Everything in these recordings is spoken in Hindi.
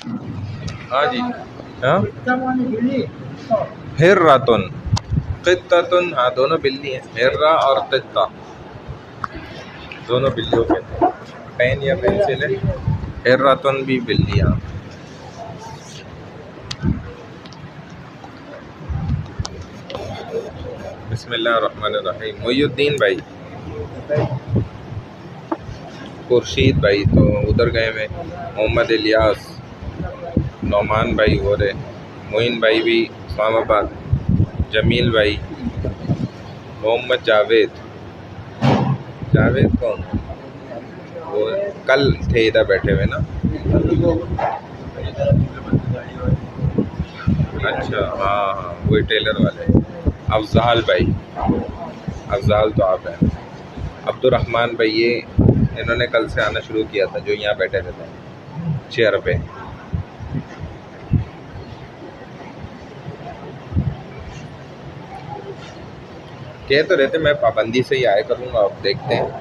हाँ जी। हाँ, हिर्रातुन, क़ित्ततुन, हाँ दोनों बिल्ली हैं, हिर्रा और क़ित्ता दोनों बिल्लियों के थे। पेन या पेंसिल है, हिर्रातुन भी बिल्ली। हाँ, बिस्मिल्लाहिर्रहमानिर्रहीम। मोइनुद्दीन भाई, खुर्शीद भाई तो उधर गए हुए, मोहम्मद इलियास, नौमान भाई हो रहे, मोइन भाई भी इस्लामाबाद, जमील भाई, मोहम्मद जावेद। जावेद कौन? वो कल थे इधर बैठे हुए ना। अच्छा, हाँ हाँ, वही टेलर वाले। अफजाल भाई, अफजाल तो आप हैं। अब्दुर्रहमान भाई, ये इन्होंने कल से आना शुरू किया था, जो यहाँ बैठे रहते हैं चेयर पे। कह तो रहते मैं पाबंदी से ही आया करूँगा, अब देखते हैं।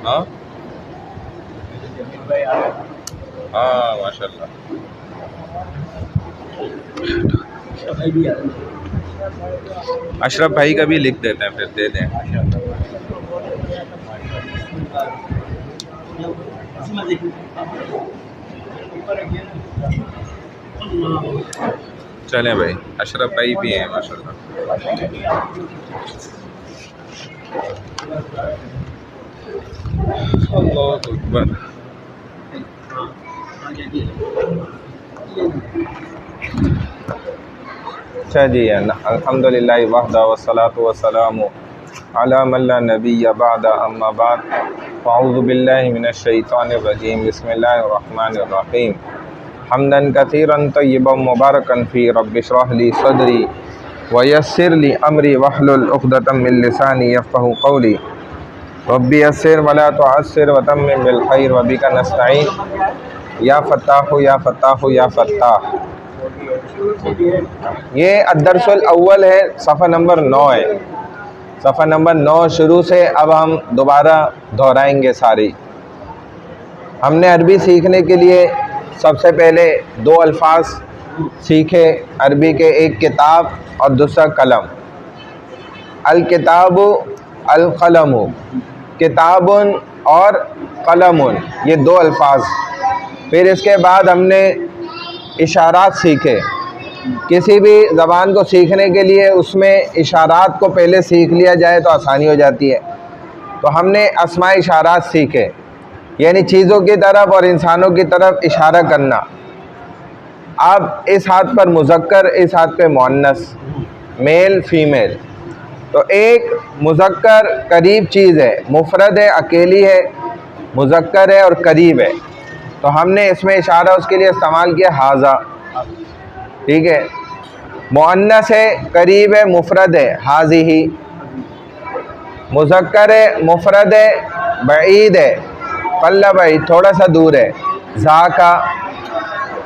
हाँ हाँ, माशाल्लाह। अशरफ भाई का भी लिख देते हैं, फिर दे दें। चलें भाई, अशरफ भाई भी हैं माशाल्लाह। अल्लाहु अकबर। अच्छा जी, अल्हम्दुलिल्लाह वहदा वस्सलातु वस्सलामु अला मन ला नबिय्य बअदा, अम्मा बाद, फ़अऊज़ु बिल्लाहि मिनश शैतानिर रजीम, बिस्मिल्लाहिर रहमानिर रहीम। हम्दन कसीरन तय्यिबन मुबारकन फ़ी, रब्बि इश्रह ली सदरी व यस्सिर ली अमरी वहलुल उक़दतम मिन लिसानी यफ़क़हू क़ौली। रब्बि यस्सिर वला तुअस्सिर व तम्मिम बिल खैर व बिका नस्तईन या फ़त्ताहु या फ़त्ताहु या फ़त्ताह। ये अद्दर्सुल अव्वल है, सफ़ा नंबर 9 है। सफ़ा नंबर 9 शुरू से अब हम दोबारा दोहराएंगे सारी। हमने अरबी सीखने के लिए सबसे पहले दो अल्फाज सीखे अरबी के, एक किताब और दूसरा कलम। अल किताबु अल कलमु, किताबुन और कलमुन, ये दो अल्फाज। फिर इसके बाद हमने इशारात सीखे। किसी भी ज़बान को सीखने के लिए उसमें इशारात को पहले सीख लिया जाए तो आसानी हो जाती है। तो हमने अस्मा इशारात सीखे, यानी चीज़ों की तरफ और इंसानों की तरफ इशारा करना। अब इस हाथ पर मुज़क्कर, इस हाथ पे मुअन्नस, मेल फीमेल। तो एक मुज़क्कर करीब चीज़ है, मुफ़रद है, अकेली है, मुज़क्कर है और करीब है। तो हमने इसमें इशारा उसके लिए इस्तेमाल किया हाज़ा, ठीक है। मुअन्नस है, करीब है, मुफ़रद है, हाज़िही। मुज़क्कर है, मुफ़रद है, बईद है, क़ल्लबा, थोड़ा सा दूर है, ज़ाका।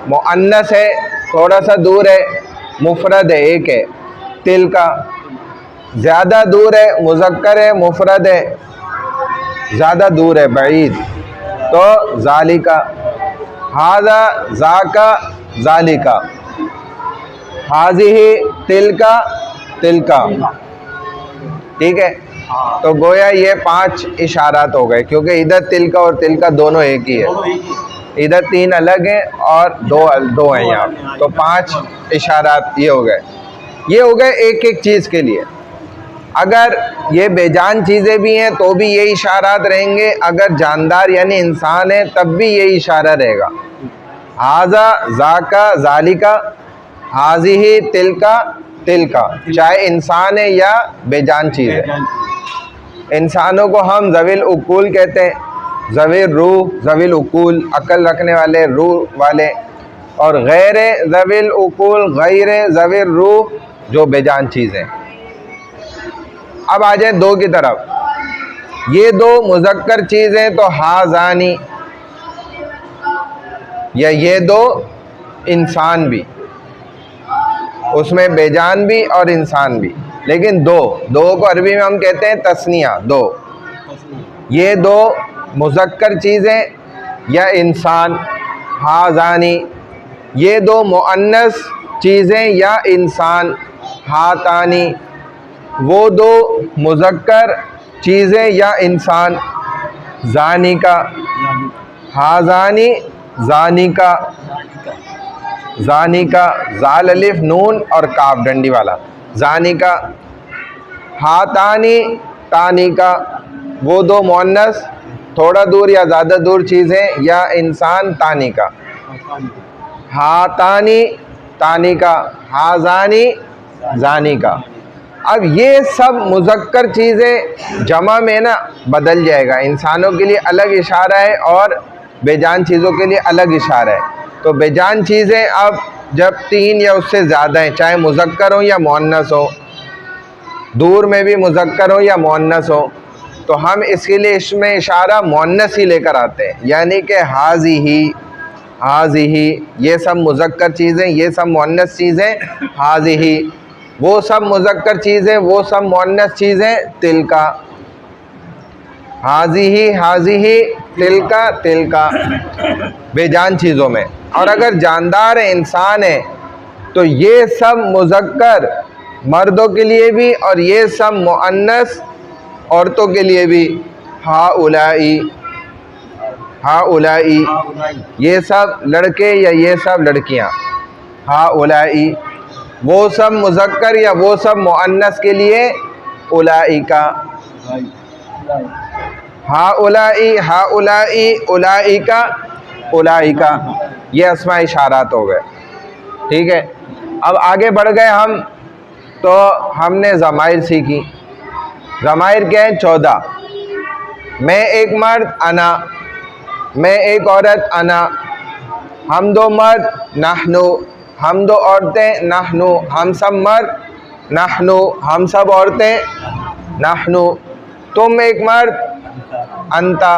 मुअन्नस है, थोड़ा सा दूर है, मुफ़रद है, एक है, तिलका। ज़्यादा दूर है, मुज़क्कर है, मुफ़रद है, ज़्यादा दूर है, बईद, तो ज़ालिका। हाज़ा, ज़ाका, ज़ालिका, हाज़िही, तिलका, तिलका, ठीक है। तो गोया ये 5 इशारात हो गए, क्योंकि इधर तिलका और तिलका दोनों एक ही है, इधर 3 अलग हैं और दो हैं यहाँ। तो 5 इशारात ये हो गए। ये हो गए एक एक चीज़ के लिए। अगर ये बेजान चीज़ें भी हैं तो भी ये इशारात रहेंगे, अगर जानदार यानी इंसान है तब भी ये इशारा रहेगा। हाज़ा, ज़ाका, ज़ालिका, हाज़िही, तिलका, तिलका, चाहे इंसान है या बेजान चीज़ है। इंसानों को हम ज़विल उकूल कहते हैं, ज़विल रूह, ज़विल उकूल, अकल रखने वाले, रूह वाले। और गैर ज़विल उकूल, गैर ज़विल रूह, जो बेजान चीज़ है। अब आ जाए दो की तरफ। ये दो मुज़क्कर चीज़ें तो हाज़ानी, या ये दो इंसान भी। उसमें बेजान भी और इंसान भी, लेकिन दो को अरबी में हम कहते हैं तस्निया, दो। ये दो मुज़क्कर चीज़ें या इंसान, हाज़ानी। ये दो मुअन्नस चीज़ें या इंसान, हातानी। वो दो मुज़क्कर चीज़ें या इंसान, ज़ानी का, हाज़ानी, ज़ानी का, ज़ानी का, ज़ाल अलिफ नून और काफ डंडी वाला, ज़ानी का। हातानी, तानी का, वो दो मुअन्नस थोड़ा दूर या ज़्यादा दूर चीज़ें या इंसान, तानी का। हातानी, तानी का, हाज़ानी, ज़ानी का। अब ये सब मुज़क्कर चीज़ें जमा में ना बदल जाएगा, इंसानों के लिए अलग इशारा है और बेजान चीज़ों के लिए अलग इशारा है। तो बेजान चीज़ें अब जब 3 या उससे ज़्यादा हैं, चाहे मुज़क्कर हो या मुअन्नस हो, दूर में भी मुज़क्कर हो या मुअन्नस हो, तो हम इसके लिए इसमें इशारा मुअन्नस ही लेकर आते हैं, यानी कि हाज़िही, हाज़िही, ये सब मुज़क्कर चीज़ें, ये सब मुअन्नस चीज़ें, हाज़िही। वो सब मुज़क्कर चीज़ें, वो सब मुअन्नस चीज़ें, तिलका, हाज़िही, हाज़िही, तिलका, तिलका, बेजान चीज़ों में। और अगर जानदार है, इंसान है, तो ये सब मुज़क्कर मर्दों के लिए भी और ये सब मुअन्नस औरतों के लिए भी, हाउलाई, हाउलाई, ये सब लड़के या ये सब लड़कियां, हाउलाई। वो सब मुज़क्कर या वो सब मुअन्नस के लिए, उलाइका, हाउलाई, हाउलाई, उलाइका, उलाइका। ये अस्मा इशारात हो गए, ठीक है। अब आगे बढ़ गए हम, तो हमने ज़माइर सीखी। ज़माइर क्या है? 14। मैं एक मर्द, अना। मैं एक औरत, अना। हम दो मर्द, नहनु। हम दो औरतें, नहनु। हम सब मर्द, नहनु। हम सब औरतें, नहनु। तुम एक मर्द, अंता।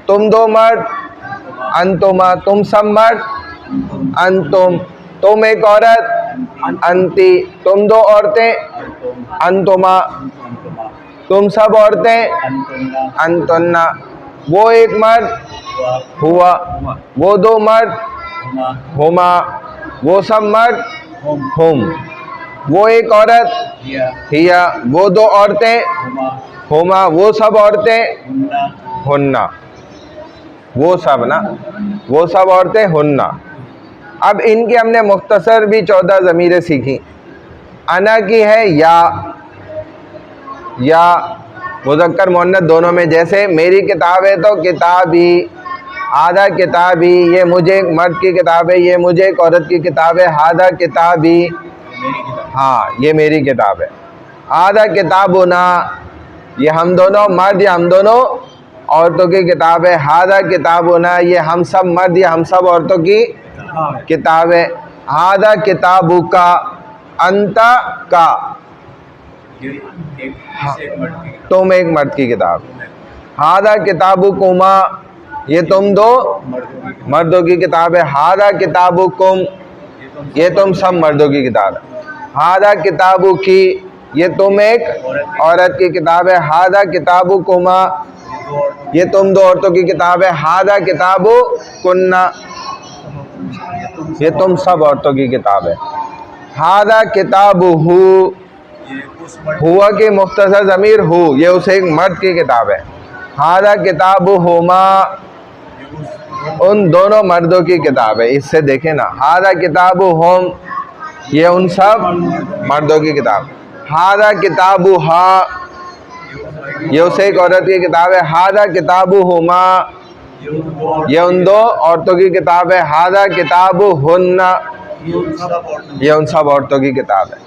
तुम दो मर्द, अंतुमा। तुम सब मर्द, अंतुम। तुम एक औरत, अंती। तुम दो औरतें, अंतुमा। तुम सब औरतें, अंतुन्ना। वो एक मर्द, हुआ। वो दो मर्द, हुमा। वो सब मर्द, हुम। वो एक औरत, हिया। वो दो औरतें, हुमा। वो सब औरतें, हुन्ना। वो सब ना, वो सब औरतें, हुन्ना। अब इनकी हमने मुख्तसर भी 14 ज़मीरें सीखी। अना की है या मुज़क्कर मुअन्नस दोनों में, जैसे मेरी किताब है तो किताबी, आधा किताबी। ये मुझे एक मर्द की किताब है, ये मुझे एक औरत की किताब है, आधा किताबी, हाँ ये मेरी किताब है। आधा किताबुना, ये हम दोनों मर्द या हम दोनों औरतों की किताब है। आधा किताबुना, ये हम सब मर्द या हम सब औरतों की किताब है। आधा किताबु का, अंता का, तुम एक मर्द की किताब। हादा किताबु कुमा, ये तुम दो मर्दों की किताब है। हादा किताबु कुम, ये तुम सब मर्दों की किताब है। हादा किताबु की, ये तुम एक औरत की किताब है। हादा किताबु कुमा, ये तुम दो औरतों की किताब है। हादा किताबु कुन्ना, ये तुम सब औरतों की किताब है। हादा किताबु हु, हुआ की मुख्तसर ज़मीर हु, ये उसे एक मर्द की किताब है। हादा किताबु हुमा, उन दोनों मर्दों की किताब है। इससे देखें ना, हादा किताबु हुम, ये उन सब मर्दों की किताब। हादा किताबु हा, ये उसे एक औरत की किताब है। हादा किताबु हुमा, ये उन दो औरतों की किताब है। हादा किताबु हुन्ना, ये उन सब औरतों की किताब है।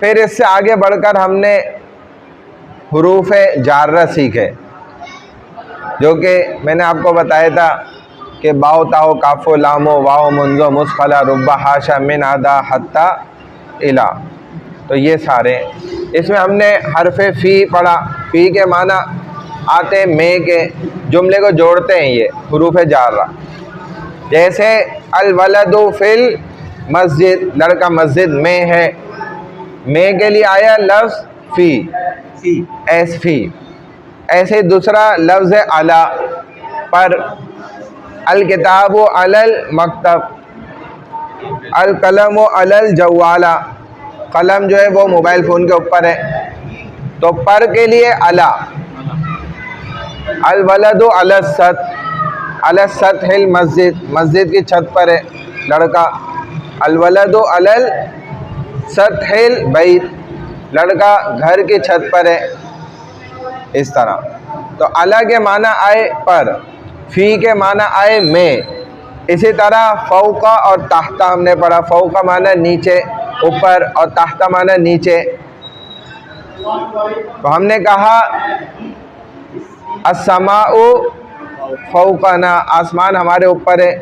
फिर इससे आगे बढ़कर हमने हुरूफ जार्रा सीखे, जो कि मैंने आपको बताया था कि बाओ ताओ काफ़ो लामो वाओ मुंजो मुस्खला रुब्बा हाशा मिन आदा हत्ता इला। तो ये सारे, इसमें हमने हरफ़े फ़ी पढ़ा। फ़ी के माना आते हैं में के, जुमले को जोड़ते हैं ये हुरूफ जार्रा। जैसे अल वलदु फिल मस्जिद, लड़का मस्जिद में है। में के लिए आया लफ्ज़ फ़ी, एस फ़ी। ऐसे दूसरा लफ्ज़ है अला, पर। अल किताबु अलल मकतब, अल कलमु अलल जवाला, कलम जो है वो मोबाइल फ़ोन के ऊपर है, तो पर के लिए अला। अल वलदु अलस सत, अलस सतहिल मस्जिद, मस्जिद की छत पर है लड़का। अल वलदु अलल सतहिल बैत, लड़का घर की छत पर है। इस तरह तो अला के माना आए पर, फ़ी के माना आए में। इसी तरह फ़ौका और ताहता हमने पढ़ा। फ़ौका माना नीचे, ऊपर, और ताहता माना नीचे। तो हमने कहा अस्समाउ फ़ौकाना, आसमान हमारे ऊपर है,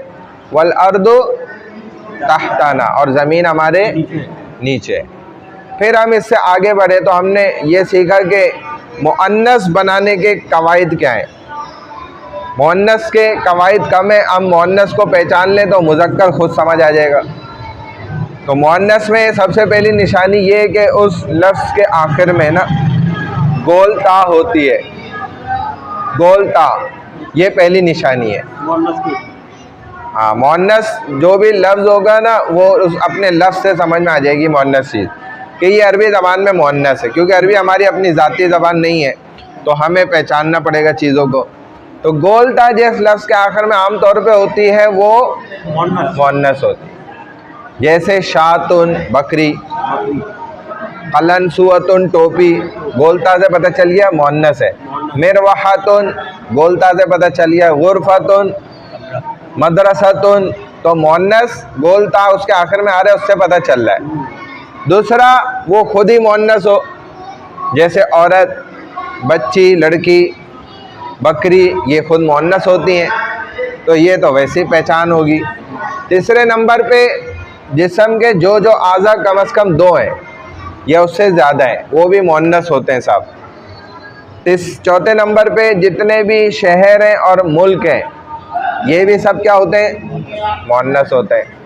वल अर्दु ताहताना, और ज़मीन हमारे नीचे। फिर हम इससे आगे बढ़े तो हमने ये सीखा कि मुअन्नस बनाने के कवायद क्या हैं। मुअन्नस के कवायद कम है, हम मुअन्नस को पहचान लें तो मुज़क्कर खुद समझ आ जाएगा। तो मुअन्नस में सबसे पहली निशानी ये है कि उस लफ्ज़ के आखिर में ना गोल ता होती है, गोल ता, ये पहली निशानी है मुअन्नस की। हाँ, मुअन्नस जो भी लफ्ज़ होगा ना वो उस अपने लफ्ज़ से समझ में आ जाएगी मुअन्नस चीज़ कि ये अरबी ज़बान में मुअन्नस है, क्योंकि अरबी हमारी अपनी ज़ाती ज़बान नहीं है, तो हमें पहचानना पड़ेगा चीज़ों को। तो गोल ता जिस लफ्ज़ के आखिर में आम तौर पे होती है वो मुअन्नस होती है। जैसे शातुन बकरी, कलनसुअतुन टोपी, गोलता से पता चल गया मुअन्नस है। मिरवाहतुन, गोलता से पता चल गया गुरफतुन, मदरसतुन, तो मुअन्नस गोलता उसके आखिर में आ रहा है, उससे पता चल रहा है। दूसरा वो खुद ही मुअन्नस हो, जैसे औरत, बच्ची, लड़की, बकरी, ये खुद मुअन्नस होती हैं, तो ये तो वैसी पहचान होगी। तीसरे नंबर पे जिस्म के जो जो आज़ा कम अज़ कम 2 हैं या उससे ज़्यादा हैं, वो भी मुअन्नस होते हैं सब। चौथे नंबर पे जितने भी शहर हैं और मुल्क हैं, ये भी सब क्या होते हैं, मुअन्नस होते हैं।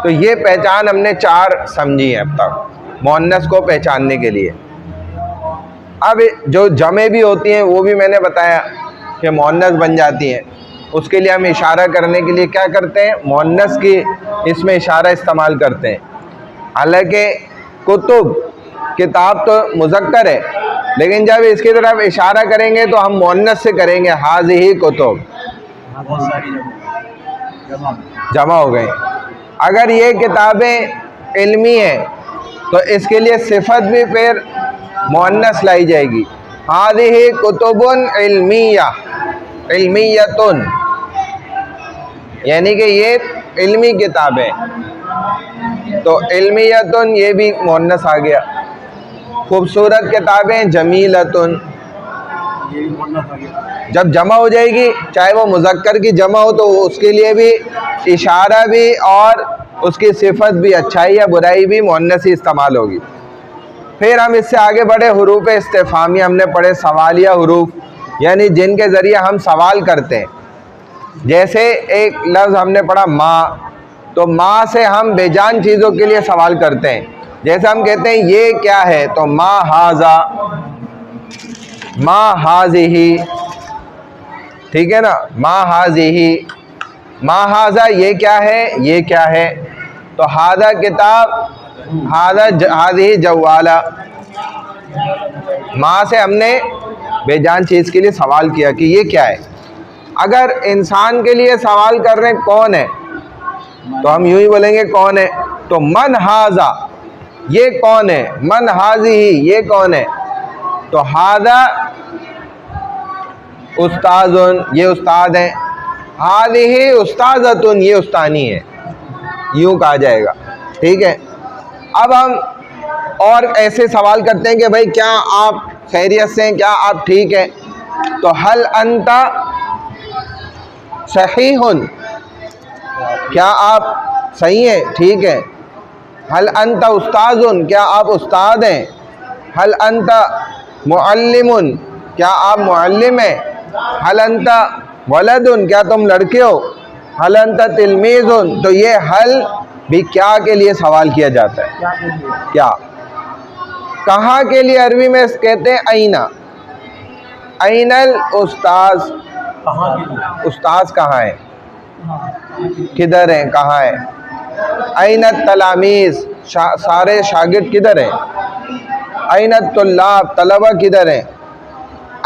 तो ये पहचान हमने 4 समझी है अब तक मुअन्नस को पहचानने के लिए। अब जो जमे भी होती हैं वो भी मैंने बताया कि मुअन्नस बन जाती हैं, उसके लिए हम इशारा करने के लिए क्या करते हैं, मुअन्नस की इसमें इशारा इस्तेमाल करते हैं। हालांकि कुतुब, किताब तो मुज़क्कर है, लेकिन जब इसकी तरफ इशारा करेंगे तो हम मुअन्नस से करेंगे, हाज़िही कुतुब, जमा हो गए। अगर ये किताबें इल्मी हैं तो इसके लिए सिफत भी फिर मुअन्नस लाई जाएगी, हाज़िही कुतुबुन इल्मिया, इल्मियतुन, यानी कि ये इल्मी किताबें, तो इल्मियतुन ये भी मुअन्नस आ गया। खूबसूरत किताबें जमीलतुन, जब जमा हो जाएगी, चाहे वो मुज़क्कर की जमा हो तो उसके लिए भी इशारा भी और उसकी सिफत भी, अच्छाई या बुराई भी मुअन्नस ही इस्तेमाल होगी। फिर हम इससे आगे बढ़े, हुरूफ इस्तिफ़हामी हमने पढ़े, सवालिया हुरूफ, यानी जिनके ज़रिए हम सवाल करते हैं। जैसे एक लफ्ज़ हमने पढ़ा माँ, तो माँ से हम बेजान चीज़ों के लिए सवाल करते हैं। जैसे हम कहते हैं ये क्या है, तो माँ हाज़ा, माँ हाज़िही, ठीक है ना, माँ हाज़िही, माँ हाज़ा ये क्या है, ये क्या है, तो हाज़ा किताब, हाज़ा हाज़िही जवाला, माँ से हमने बेजान चीज़ के लिए सवाल किया कि ये क्या है। अगर इंसान के लिए सवाल कर रहे हैं कौन है, तो हम यूं ही बोलेंगे कौन है, तो मन हाज़ा, ये कौन है, मन हाज़िही, ये कौन है, तो हाज़ा उस्ताज़ुन, ये उस्ताद हैं, हाज़िही उस्ताज़तुन, ये उस्तानी है, यूं कहा जाएगा, ठीक है। अब हम और ऐसे सवाल करते हैं कि भाई क्या आप खैरियत से हैं, क्या आप ठीक हैं, तो हल अंता सहीहुन, क्या आप सही हैं, ठीक है। हल अंता उस्ताज़ुन, क्या आप उस्ताद हैं। हल अंता मुअल्लिमुन, क्या आप मुअल्लिम हैं। हल अंता वलदुन, क्या तुम लड़के हो। हल अंता तिलमीज़ुन, तो ये हल भी क्या के लिए सवाल किया जाता है, क्या। कहाँ के लिए अरबी में कहते हैं ऐना। ऐनल उस्ताज, उस्ताज कहाँ है, किधर हैं, कहाँ है। ऐनत तलामीज़, सारे शागिर्द किधर हैं। ऐनत तुल्लाब, तलबा किधर हैं।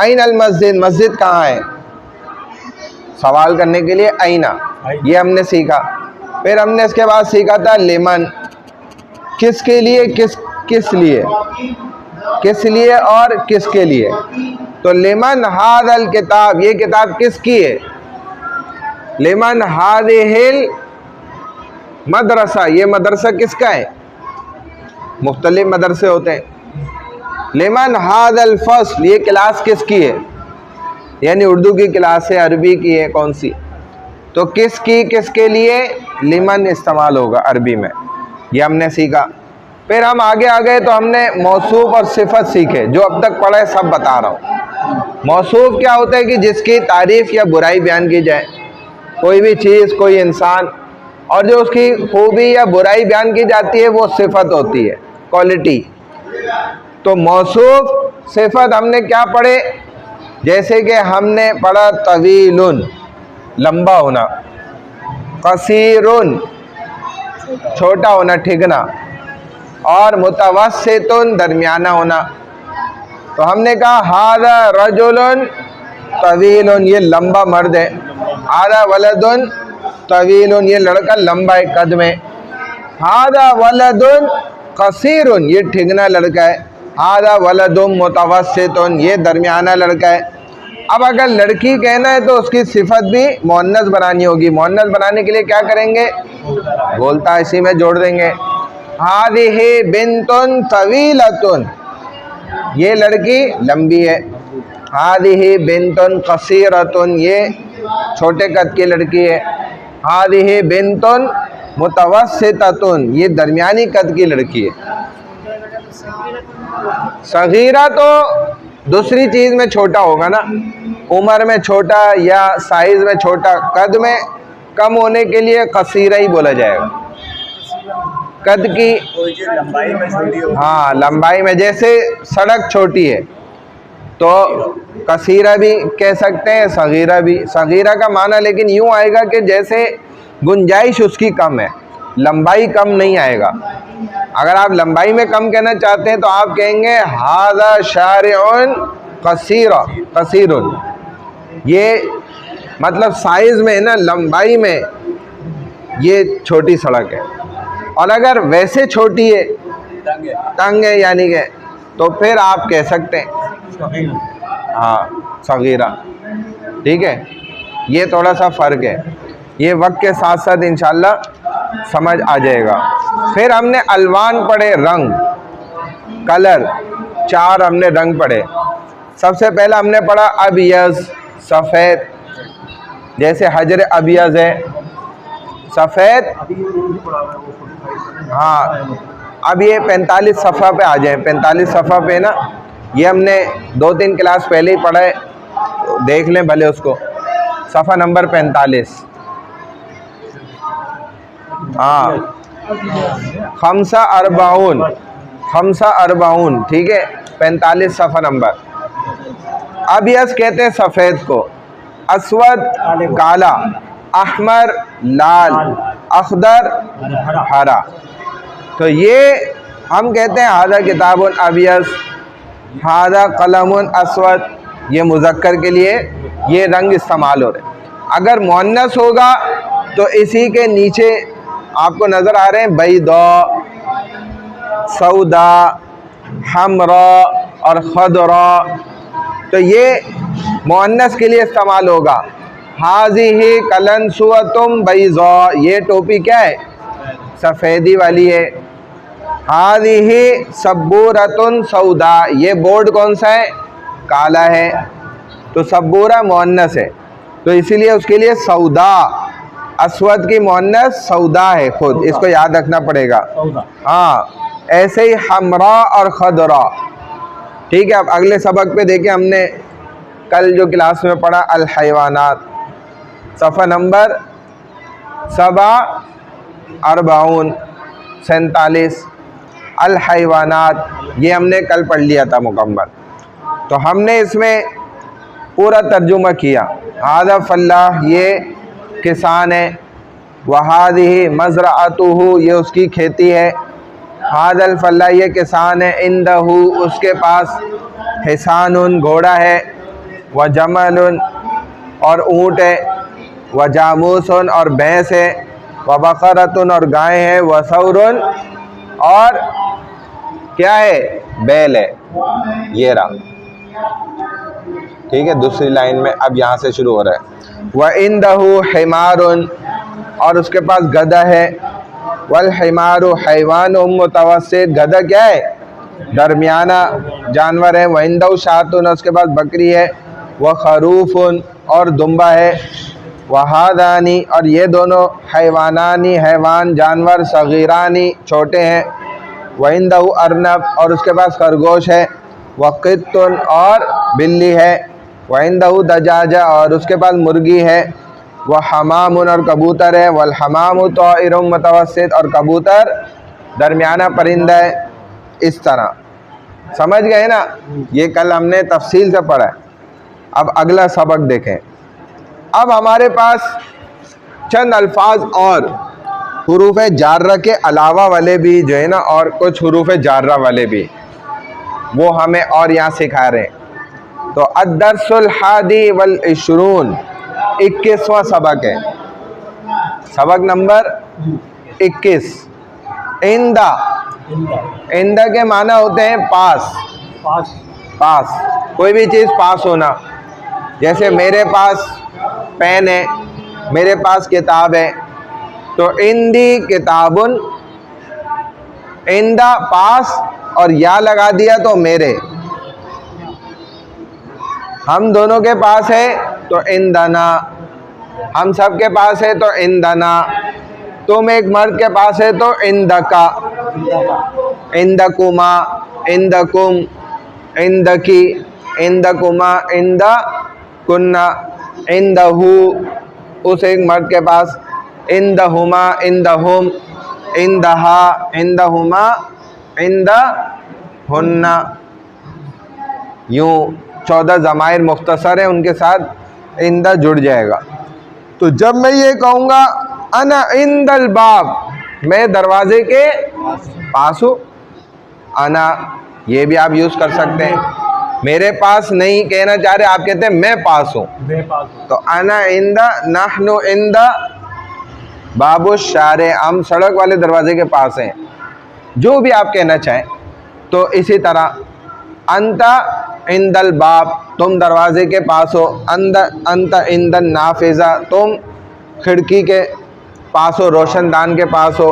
ऐनल मस्जिद, मस्जिद कहाँ है। सवाल करने के लिए ऐना, ये हमने सीखा। फिर हमने इसके बाद सीखा था लिमन, किसके लिए, किस लिए, किस लिए और किसके लिए। तो लिमन हादल किताब, ये किताब किसकी है। लिमन हादिहिल मदरसा, ये मदरसा किसका है। मुख्तलिफ मदरसे होते हैं। लिमन हादल फस्ल, ये क्लास किसकी है, यानी उर्दू की क्लास है, अरबी की है, कौन सी। तो किसकी, किसके लिए लिमन इस्तेमाल होगा अरबी में, ये हमने सीखा। फिर हम आगे आ गए तो हमने मौसूफ और सिफत सीखे, जो अब तक पढ़े सब बता रहा हूँ। मौसूफ क्या होता है कि जिसकी तारीफ़ या बुराई बयान की जाए, कोई भी चीज़, कोई इंसान, और जो उसकी खूबी या बुराई बयान की जाती है वो सिफत होती है, क्वालिटी। तो मौसूफ सिफत हमने क्या पढ़े, जैसे कि हमने पढ़ा तवीलुन, लंबा होना, कसीरुन, छोटा होना, ठिकना, और मुतवस्सितुन, दरमियाना होना। तो हमने कहा हादा रजुलन तवीलुन, ये लंबा मर्द है। हादा वलदुन तवीलुन, ये लड़का लंबा है कद में। हादा वलदुन कसीरुन, ये ठिकना लड़का है। हादा वलदुन मुतवस्सितुन, ये दरमियाना लड़का है। अब अगर लड़की कहना है तो उसकी सिफत भी मुअन्नस बनानी होगी। मुअन्नस बनाने के लिए क्या करेंगे, बोलता इसी में जोड़ देंगे। हादिही बिन्तुन तवीलतुन, ये लड़की लंबी है। हादिही बिन्तुन कसीरतुन, ये छोटे कद की लड़की है। हादिही बिन्तुन मुतवस्सिततुन, ये दरमियानी कद की लड़की है। सगीरा तो दूसरी चीज़ में छोटा होगा ना, उम्र में छोटा या साइज़ में छोटा, कद में कम होने के लिए कसीरा ही बोला जाएगा। कद की लंबाई में छोटी हो, हाँ लंबाई में, जैसे सड़क छोटी है तो कसीरा भी कह सकते हैं, सगीरा भी। सगीरा का माना लेकिन यूँ आएगा कि जैसे गुंजाइश उसकी कम है, लंबाई कम नहीं आएगा। अगर आप लंबाई में कम कहना चाहते हैं तो आप कहेंगे हादा शारिउन कसीरा, कसीरुन, ये मतलब साइज़ में ना, लंबाई में ये छोटी सड़क है। और अगर वैसे छोटी है, तंग है यानी कि, तो फिर आप कह सकते हैं हाँ सगीरा। ठीक है, ये थोड़ा सा फ़र्क है, ये वक्त के साथ साथ इंशाल्लाह समझ आ जाएगा। फिर हमने अलवान पढ़े, रंग, कलर, 4 हमने रंग पढ़े। सबसे पहला हमने पढ़ा अबियज़, सफ़ेद, जैसे हजर अबियज़ है, सफ़ेद। हाँ, अब ये 45 सफ़ा पे आ जाए, 45 सफ़ा पे ना, ये हमने 2-3 क्लास पहले ही पढ़ा है, देख लें भले उसको। सफ़ा नंबर 45, हाँ, खमसा अरबाउन, खमसा अरबाउन, ठीक है, 45 सफ़ा नंबर। अबियज़ कहते हैं सफ़ेद को, अस्वद काला, अहमर लाल, अखदर हरा। तो ये हम कहते हैं हादा किताबुन अबियज़, हादा कलमुन अस्वद, ये मुज़क्कर के लिए ये रंग इस्तेमाल हो रहे। अगर मुअन्नस होगा तो इसी के नीचे आपको नज़र आ रहे हैं बैदा, सौदा, हमरा और खदरा, तो ये मुअन्नस के लिए इस्तेमाल होगा। हाज़िही कलनसुअतुम बैज़ा, ये टोपी क्या है, सफ़ेदी वाली है। हाज़िही सब्बूरतुन सौदा, ये बोर्ड कौन सा है, काला है। तो सब्बूरा मुअन्नस है, तो इसीलिए उसके लिए सौदा, अस्वद की मुअन्नस सौदा है खुद, इसको याद रखना पड़ेगा। हाँ, ऐसे ही हमरा और खदरा। ठीक है, अब अगले सबक पे देखें, हमने कल जो क्लास में पढ़ा अल हैवानात, सफ़ा नंबर 47 47। अल हैवानात, ये हमने कल पढ़ लिया था मुकम्मल। तो हमने इसमें पूरा तर्जुमा किया। हादा फल्लाह, ये किसान है। वहादिही मज़राअतुहु, ये उसकी खेती है। हादल फल्लाह, ये किसान है। इंदहु, उसके पास हिसानुन, घोड़ा है। व जमलुन, और ऊँट है। व जामूसन, और भैंस है। व बकरतुन, और गाय है। व सौरुन, और क्या है, बैल है। ये रहा, ठीक है। दूसरी लाइन में अब यहाँ से शुरू हो रहा है। व इंदहु हिमारुन, और उसके पास गधा है। वल हिमारु हैवानुम मुतवस्सित, गधा क्या है, दरमियाना जानवर है। व इंदहु शातुन, उसके पास बकरी है। व खरूफुन, और दुम्बा है। वहादानी, और ये दोनों हैवानानी, हैवान जानवर, सगीरानी, छोटे हैं। व इंदहु अर्नब, और उसके पास खरगोश है। व क़ित्तुन, और बिल्ली है। व इंदहु दजाजा, और उसके पास मुर्गी है। व हमामुन, और कबूतर है। वल हमामु ताइरुम मुतवस्सित, और कबूतर दरमियाना परिंदा है। इस तरह समझ गए ना। ये कल हमने तफसील से पढ़ा है। अब अगला सबक देखें। अब हमारे पास चंद अल्फाज और हुरूफ जार्रा के अलावा वाले भी जो है ना, और कुछ हुरूफ जार्रा वाले भी वो हमें और यहाँ सिखा रहे हैं। तो अद्दर्सुल हादी वल इशरून, 21वां सबक है, सबक नंबर 21। इंदा, इंदा के माना होते हैं पास, पास, कोई भी चीज़ पास होना। जैसे मेरे पास पेन है, मेरे पास किताब है, तो इंदी किताबुन, इंदा पास, और या लगा दिया तो मेरे। हम दोनों के पास है तो इंदना, हम सब के पास है तो इंदना। तुम एक मर्द के पास है तो इंदका, इंदकुमा, इंदकुम, इंदकी, इंदकुमा, इंदकुन्ना, इंदहु, उस एक मर्द के पास। इंदहुमा, इंदहुम, इंदहा, इंदहुमा, इंदहुन्ना। यूँ 14 ज़माइर मुख्तसर है, उनके साथ इंदा जुड़ जाएगा। तो जब मैं ये कहूँगा अना इंदल बाब, मैं दरवाजे के पास हूँ। अना, ये भी आप यूज़ कर सकते हैं। मेरे पास नहीं कहना चाह रहे, आप कहते हैं मैं पास हूँ। तो अना इंदा, नहनु इंदा बाबु शारे, हम सड़क वाले दरवाजे के पास हैं। जो भी आप कहना चाहें। तो इसी तरह अंता इंदल बाब, तुम दरवाजे के पास हो। अंत इंदन नाफिज़ा, तुम खिड़की के पास हो, रोशनदान के पास हो।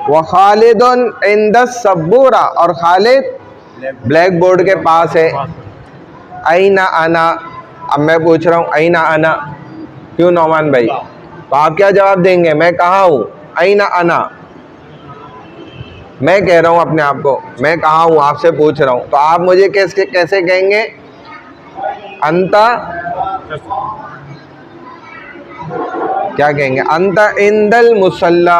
व खालिदुन इंदस सबूरा, और खालिद ब्लैक बोर्ड के पास है। ऐना अना, अब मैं पूछ रहा हूँ ऐना अना, क्यों नौमान भाई? तो आप क्या जवाब देंगे? मैं कहाँ हूँ? ऐना अना, मैं कह रहा हूँ अपने आप को, मैं कहाँ हूँ, आपसे पूछ रहा हूँ। तो आप मुझे कैसे कैसे कहेंगे? अंता, क्या कहेंगे? अंता इंदल मुसल्ला,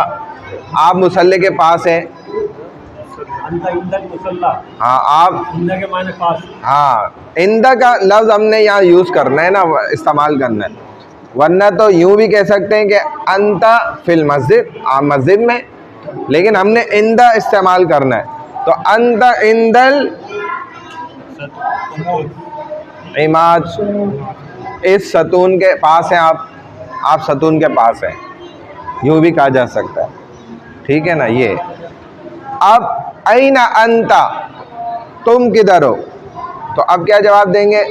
आप मुसल्ले के पास हैं। हाँ, आप इंदा के माने पास। हाँ, इंदा का लफ्ज़ हमने यहाँ यूज़ करना है ना, इस्तेमाल करना है। वरना तो यूँ भी कह सकते हैं कि अंता फिल मस्जिद, आप मस्जिद में, लेकिन हमने इंदा इस्तेमाल करना है। तो अंता इंदल इमाज, इस सतून के पास हैं आप सतून के पास हैं, यूँ भी कहा जा सकता है। ठीक है ना। ये अब ऐना अंता, तुम किधर हो? तो अब क्या जवाब देंगे?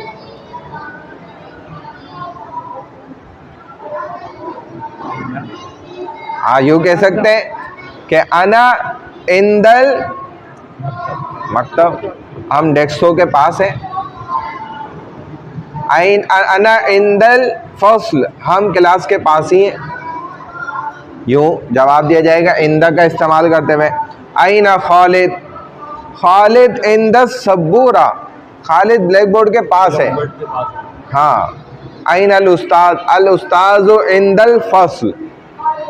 हाँ, यूँ कह सकते हैं कि अना इंदल मकतब, हम डेस्कों के पास हैं। अना इंदल फस्ल, हम क्लास के पास ही हैं। यूँ जवाब दिया जाएगा इंदा का इस्तेमाल करते हुए। ऐना खालिद, खालिद इंदस सबूरा, खालिद ब्लैक बोर्ड के पास है। हाँ। ऐना अल उस्ताद, अल उस्ताज़ इंदल फस्ल,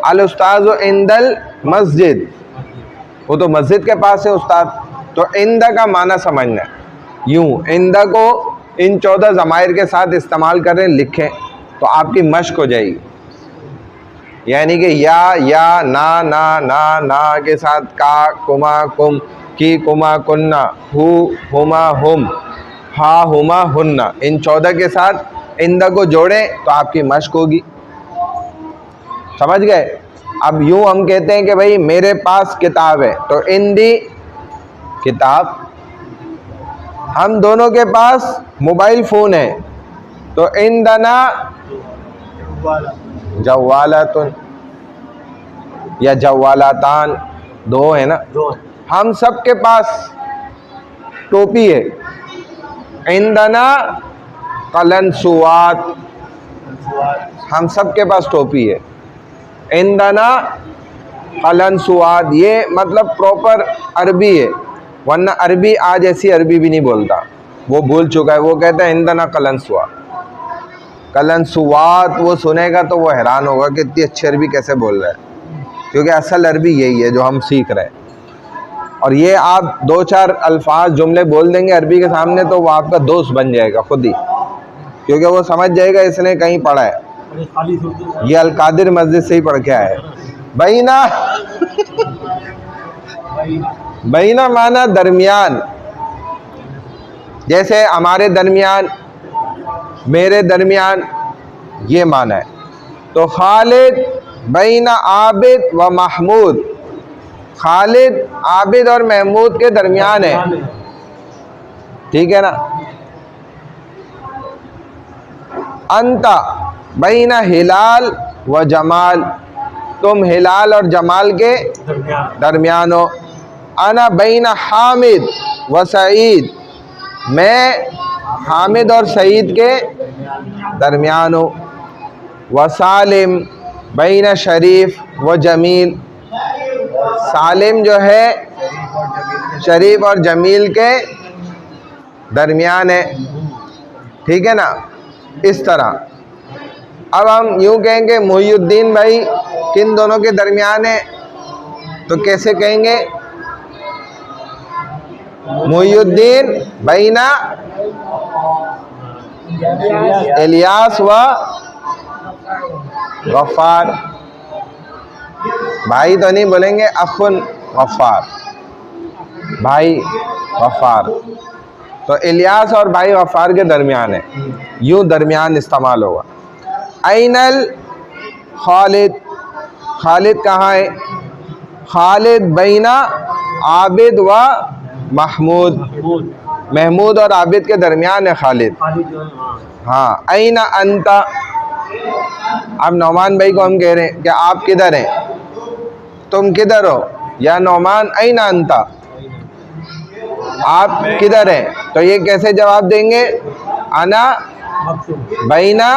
अल उस्ताज़ इंदल मस्जिद, वो तो मस्जिद के पास है उस्ताद। तो इंद का माना समझना है, यूँ इंद को इन 14 ज़माइर के साथ इस्तेमाल करें, लिखें तो आपकी मश्क हो जाएगी। यानी कि या ना के साथ का, कुमा कुम, की कुमा कुन्ना, हु हुमा हुम, हा हुमा हुन्ना, इन 14 के साथ इंद को जोड़ें तो आपकी मश्क होगी। समझ गए? अब यूँ हम कहते हैं कि भाई मेरे पास किताब है, तो इंदी किताब। हम दोनों के पास मोबाइल फ़ोन है, तो इंदना जवालातुन या जवालातान, दो है ना। हम सब के पास टोपी है, इंदना कलनसुवात, हम सब के पास टोपी है, इंदना कलनसुवात। ये मतलब प्रॉपर अरबी है, वरना अरबी आज ऐसी अरबी भी नहीं बोलता, वो भूल चुका है। वो कहता है इंदना कलनसुवात, कलनसुवात वो सुनेगा तो वो हैरान होगा कि इतनी अच्छी अरबी कैसे बोल रहा है, क्योंकि असल अरबी यही है जो हम सीख रहे हैं। और ये आप 2-4 अल्फाज जुमले बोल देंगे अरबी के सामने तो वो आपका दोस्त बन जाएगा खुद ही, क्योंकि वो समझ जाएगा इसने कहीं पढ़ा है, ये अलकादिर मस्जिद से ही पढ़ के आया है। बैना बैना माना दरमियान, जैसे हमारे दरमियान, मेरे दरमियान, ये माना है। तो खालिद बैना आबिद व महमूद, खालिद आबिद और महमूद के दरमियान है, ठीक है ना। अंता बैना हिलाल व जमाल, तुम हिलाल और जमाल के दरमियान हो। अना बैना हामिद व सईद, मैं हामिद और सईद के दरमियान हो। व सालिम बैना शरीफ व जमील, सालिम जो है शरीफ और जमील के दरमियान है, ठीक है ना। इस तरह अब हम यूँ कहेंगे मुहियुद्दीन भाई किन दोनों के दरमियान है, तो कैसे कहेंगे? मुहियुद्दीन बैना इलियास व गफ्फार, भाई तो नहीं बोलेंगे, अखुन गफ्फार, भाई गफ्फार, तो इलियास और भाई गफ्फार के दरमियान है, यूँ दरमियान इस्तेमाल होगा। ऐनल खालिद, खालिद कहाँ है? खालिद बैना आबिद व महमूद, महमूद और आबिद के दरमियान है खालिद। हाँ, ऐना अंता, अब नौमान भाई को हम कह रहे हैं कि आप किधर हैं, तुम किधर हो, या नौमान ऐना अंता, आप किधर हैं, तो ये कैसे जवाब देंगे? अना बैना,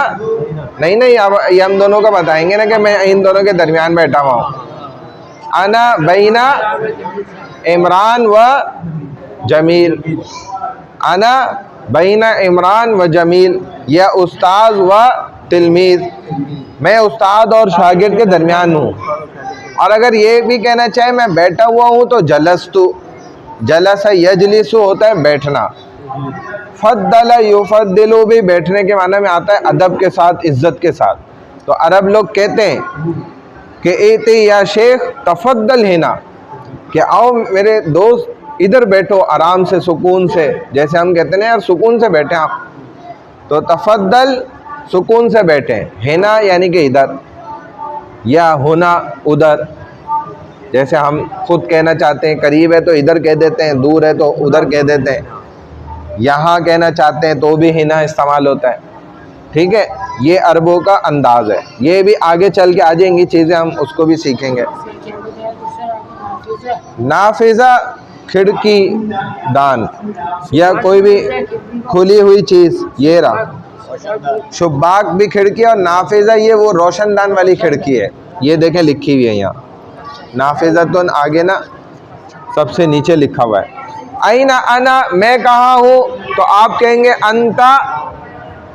नहीं अब ये हम दोनों को बताएंगे ना कि मैं इन दोनों के दरमियान बैठा हुआ हूँ। अना बैना इमरान व जमील, अना बैना इमरान व जमील, या उस्ताद व तिलमीज़, मैं उस्ताद और शागिर्द के दरमियान हूँ। और अगर ये भी कहना चाहे मैं बैठा हुआ हूँ तो जलस्तु, जलसा यजलिसु होता है बैठना, फद्दला युफद्दिलु भी बैठने के माने में आता है अदब के साथ, इज्जत के साथ। तो अरब लोग कहते हैं कि एती या शेख तफद्दल हिना, कि आओ मेरे दोस्त इधर बैठो आराम से सुकून से, जैसे हम कहते हैं यार सुकून से बैठे आप, तो तफद्दल सुकून से बैठे, हिना यानी कि इधर, या होना उधर, जैसे हम खुद कहना चाहते हैं करीब है तो इधर कह देते हैं, दूर है तो उधर कह देते हैं, यहाँ कहना चाहते हैं तो भी हिना इस्तेमाल होता है, ठीक है। ये अरबों का अंदाज़ है, ये भी आगे चल के आ जाएंगी चीज़ें, हम उसको भी सीखेंगे। नाफिज़ा खिड़की दान, या कोई भी खुली हुई चीज़, ये रहा शुब्बाक भी खिड़की, और नाफिज़ा ये वो रोशनदान वाली खिड़की है, ये देखें लिखी हुई है यहाँ, नाफिज़तुन आगे ना सबसे नीचे लिखा हुआ है। ऐना अना, मैं कहाँ हूँ, तो आप कहेंगे अंता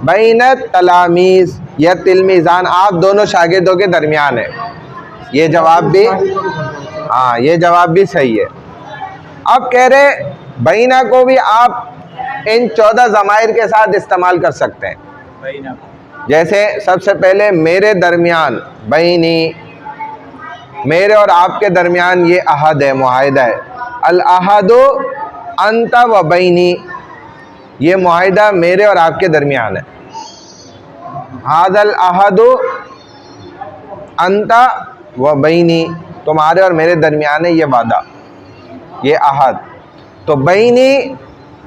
बैनत तलामीज़ या तिलमीज़ान, आप दोनों शागिर्दों के दरमियान है। ये जवाब भी हाँ, ये जवाब भी सही है। अब कह रहे बैना को भी आप इन 14 ज़माइर के साथ इस्तेमाल कर सकते हैं। जैसे सबसे पहले मेरे दरमियान, बैनी, मेरे और आपके दरमियान ये अहद है, मुआहिदा है। अल अहदु अंता व बैनी, ये मुआहिदा मेरे और आपके दरमियान है। हादल अहदु अंता व बैनी, तुम्हारे और मेरे दरमियान है ये वादा, ये अहद। तो बैनी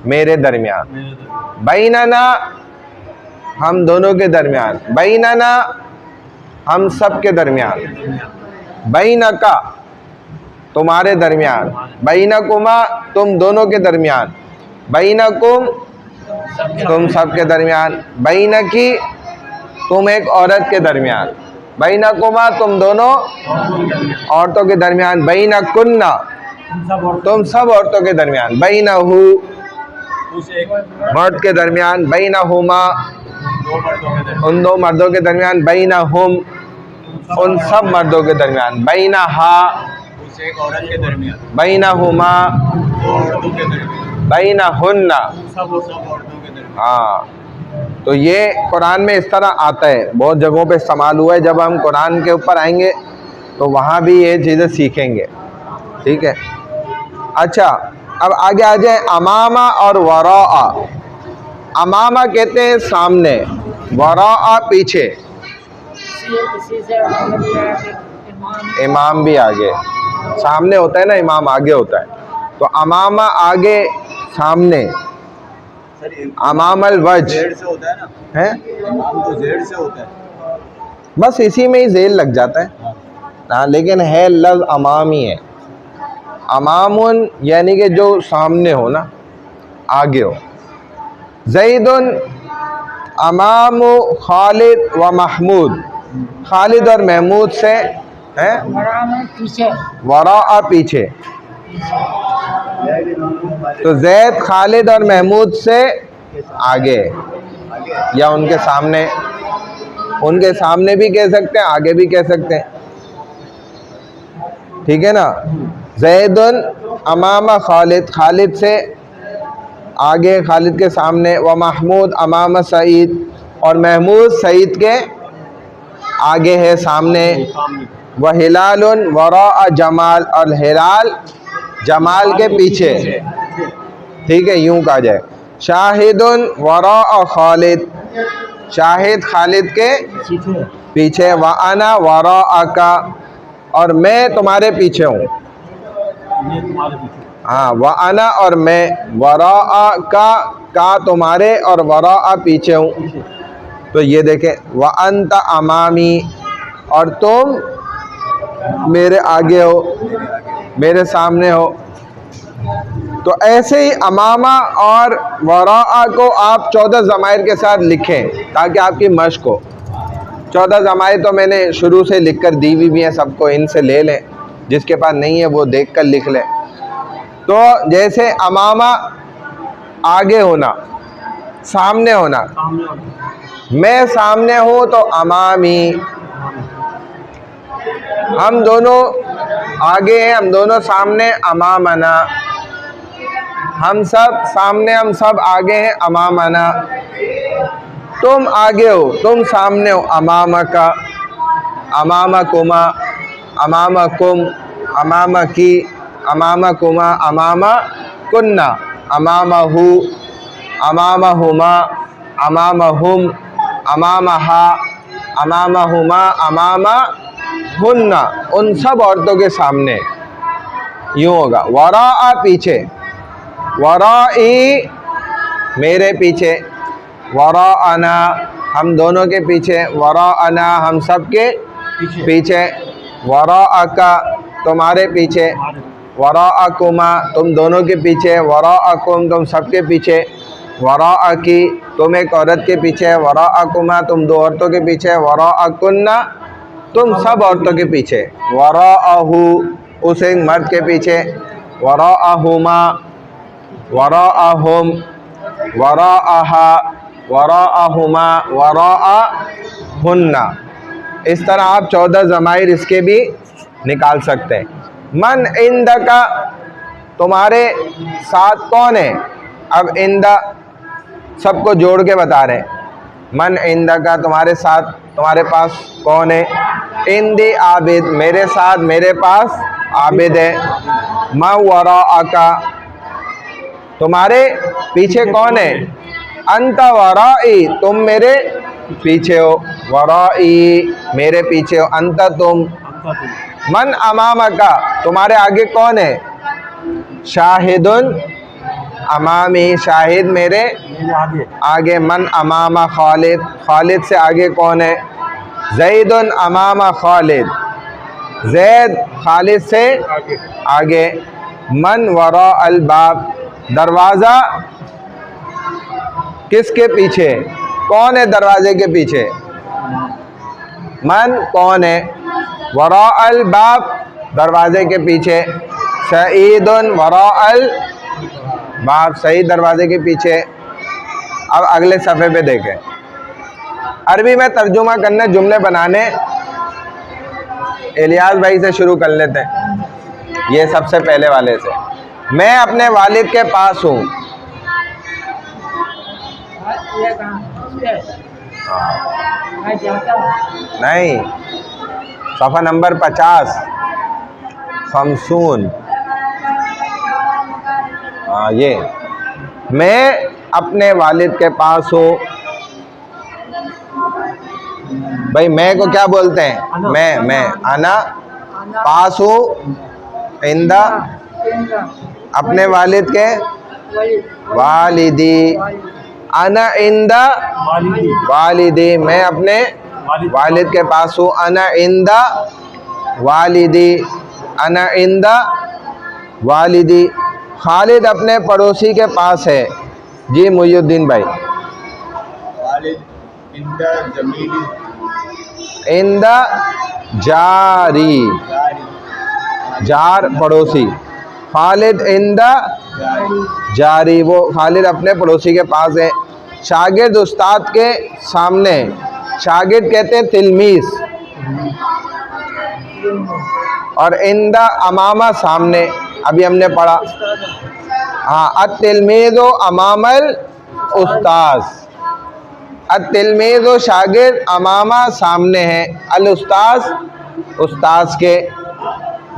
मेरे दरमियान, बैनना हम दोनों के दरमियान, बैनना हम सब के दरमियान, बैनका तुम्हारे दरमियान, बैनकुमा तुम दोनों के दरमियान, बैनकुम तुम सब के दरमियान, बैनकी तुम एक औरत के दरमियान, बैनकुमा तुम दोनों औरतों के दरमियान, बैनकुन्ना तुम सब औरतों के दरमियान, बैनहु मर्द के दरमियान, बैनहुमा उन दो मर्दों के दरमियान, बैनहुम उन सब मर्दों के दरमियान, बैनहा बैनहुमा बैनहुन्ना। हाँ, तो ये कुरान में इस तरह आता है, बहुत जगहों पे इस्तेमाल हुआ है। जब हम कुरान के ऊपर आएंगे तो वहाँ भी ये चीज़ें सीखेंगे, ठीक है। अच्छा, अब आगे आ जाए अमामा और वराआ। अमामा कहते हैं सामने, वराआ पीछे, इमाम भी आगे, सामने होता है ना, इमाम आगे होता है। तो अमामा आगे, सामने, अमामल वज है, बस इसी में ही जेल लग जाता है। हाँ, लेकिन है लफ्ज़ अमाम ही है। अमामुन यानी कि जो सामने हो ना, आगे हो। ज़ैदुन अमामु खालिद व महमूद, खालिद और महमूद से है, वराआ पीछे। तो ज़ैद खालिद और महमूद से आगे या उनके सामने, उनके सामने भी कह सकते हैं, आगे भी कह सकते हैं, ठीक है ना। ज़ैदुन अमामा खालिद, खालिद से आगे, खालिद के सामने, व महमूद अमामा सईद, और महमूद सईद के आगे है, सामने। व हिलालुन वराअ जमाल, और हिलाल जमाल के पीछे, ठीक है, यूं कहा जाए। शाहिदुन वराअ खालिद, शाहिद खालिद के पीछे। व अना वराअका, और मैं तुम्हारे पीछे हूँ। हाँ, व अना और मैं, वराअ का तुम्हारे, और वराअ पीछे हूँ। तो ये देखें, व अंत अमामी, और तुम मेरे आगे हो, मेरे सामने हो। तो ऐसे ही अमामा और वराअ को आप 14 ज़माइर के साथ लिखें ताकि आपकी मश्क हो। 14 ज़माइर तो मैंने शुरू से लिख कर दी हुई भी हैं सबको, इनसे ले लें, जिसके पास नहीं है वो देख कर लिख लें। तो जैसे अमामा आगे होना, सामने होना, मैं सामने हूँ तो अमामी, हम दोनों आगे हैं, हम दोनों सामने, अमामना, हम सब सामने, हम सब आगे हैं, अमामना। तुम आगे हो, तुम सामने हो, अमामका, अमामकुमा, अमामकुम, अमामकी, अमामकुमा, अमामकुन्ना, अमामहु, अमामहुमा, अमामहुम, अमामहा, अमामहुमा, अमामहुन्ना, उन सब औरतों के सामने। यूँ होगा। वराअ पीछे, वराई मेरे पीछे, वराअना हम दोनों के पीछे, वराअना हम सब के पीछे, वराअका तुम्हारे पीछे, वराअकुमा तुम दोनों के पीछे, वराअकुम तुम सब के पीछे, वराअकी तुम एक औरत के पीछे, वराअकुमा तुम दो औरतों के पीछे, वराअकुन्ना तुम सब औरतों के पीछे, वराअहु उस एक मर्द के पीछे, वराअहुमा वराअहुम वराअहा वराअहुमा वराअहुन्ना। इस तरह आप 14 ज़माइर इसके भी निकाल सकते हैं। मन इंदका, तुम्हारे साथ कौन है। अब इंदा सबको जोड़ के बता रहे हैं। मन इंदका, तुम्हारे साथ, तुम्हारे पास कौन है। इंदी आबिद, मेरे साथ, मेरे पास आबिद है। मा वराअका, तुम्हारे पीछे कौन है। अंत वराई, तुम मेरे पीछे हो। वराई, मेरे पीछे हो। अंत, तुम। मन अमामका, तुम्हारे आगे कौन है। शाहिदुन अमामी, शाहिद मेरे आगे। मन अमामा खालिद, खालिद से आगे कौन है। जैदुन अमामा खालिद, जैद खालिद से आगे। मन वरा अल बाब, दरवाज़ा किसके पीछे, कौन है दरवाजे के पीछे। मन कौन है। वरा अल बाब, दरवाजे के पीछे। सईदुन वरा अल बाब, सईद दरवाजे के पीछे। अब अगले सफ़े पे देखें। अरबी में तर्जुमा करने, जुमले बनाने इलियास भाई से शुरू कर लेते हैं। ये सबसे पहले वाले से। मैं अपने वालिद के पास हूँ। नहीं, सफ़ा नंबर 50 खमसून। हाँ, ये मैं अपने वालिद के पास हूँ। भाई मैं को क्या बोलते हैं। मैं आना, पास हूँ, इंदा, अपने वालिद के वालिदी। अना इंदा वालिदी, मैं अपने वालिद के पास हूँ। अना इंदा वालिदी, अना इंदा वालिदी। खालिद अपने पड़ोसी के पास है। जी मुहिउद्दीन भाई। खालिद इंदा जमीली, इंदा जारी, जार पड़ोसी। खालिद इंदा जारी, वो खालिद अपने पड़ोसी के पास है। शागिर्द उस्ताद के सामने, शागिर्द कहते हैं तिलमीज, और इंदा अमामा, सामने, अभी हमने पढ़ा। हाँ, अतिलमीज़ो अमामल उस्ताद, अतिलमीज़ो शागिर्द, अमामा सामने है, अल उस्ताद उस्ताद के।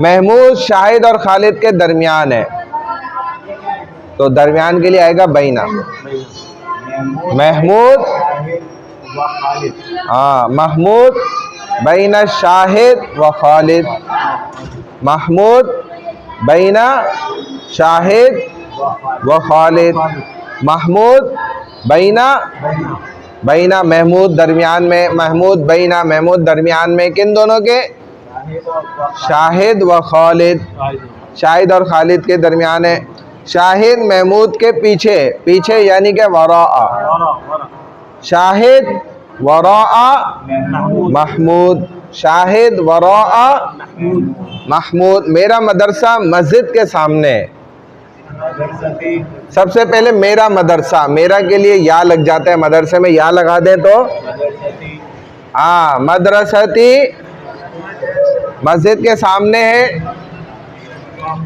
महमूद शाहिद और खालिद के दरमियान है, तो दरमियान के लिए आएगा बैना। महमूद, हाँ, महमूद बैना शाहिद व खालिद। महमूद बैना शाहिद व खालिद। महमूद बैना, बैना महमूद दरमियान में, महमूद बैना, महमूद दरमियान में, किन दोनों के। शाहिद व खालिद, शाहिद और खालिद के दरमियान है। शाहिद महमूद के पीछे, पीछे यानी कि वराआ। शाहिद वराआ महमूद, शाहिद वराआ महमूद। मेरा मदरसा मस्जिद के सामने है। सबसे पहले मेरा मदरसा, मेरा के लिए या लग जाता है, मदरसे में या लगा दें तो हाँ, मदरसती मस्जिद के सामने है।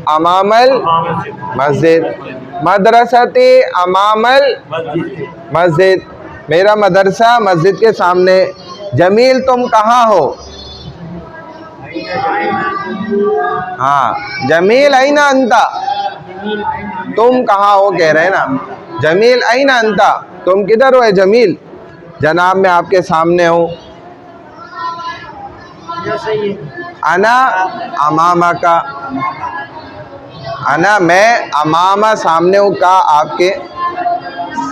अमामल मस्जिद, मदरसती अमामल मस्जिद, मेरा मदरसा मस्जिद के सामने। जमील तुम कहाँ हो। हाँ, जमील अईना अंता, तुम कहाँ हो कह रहे हैं ना। जमील अईना अंता, तुम किधर हो। जमील, जनाब मैं आपके सामने हूँ। अना अमामा का, अना मैं, अमामा सामने हूँ का आपके,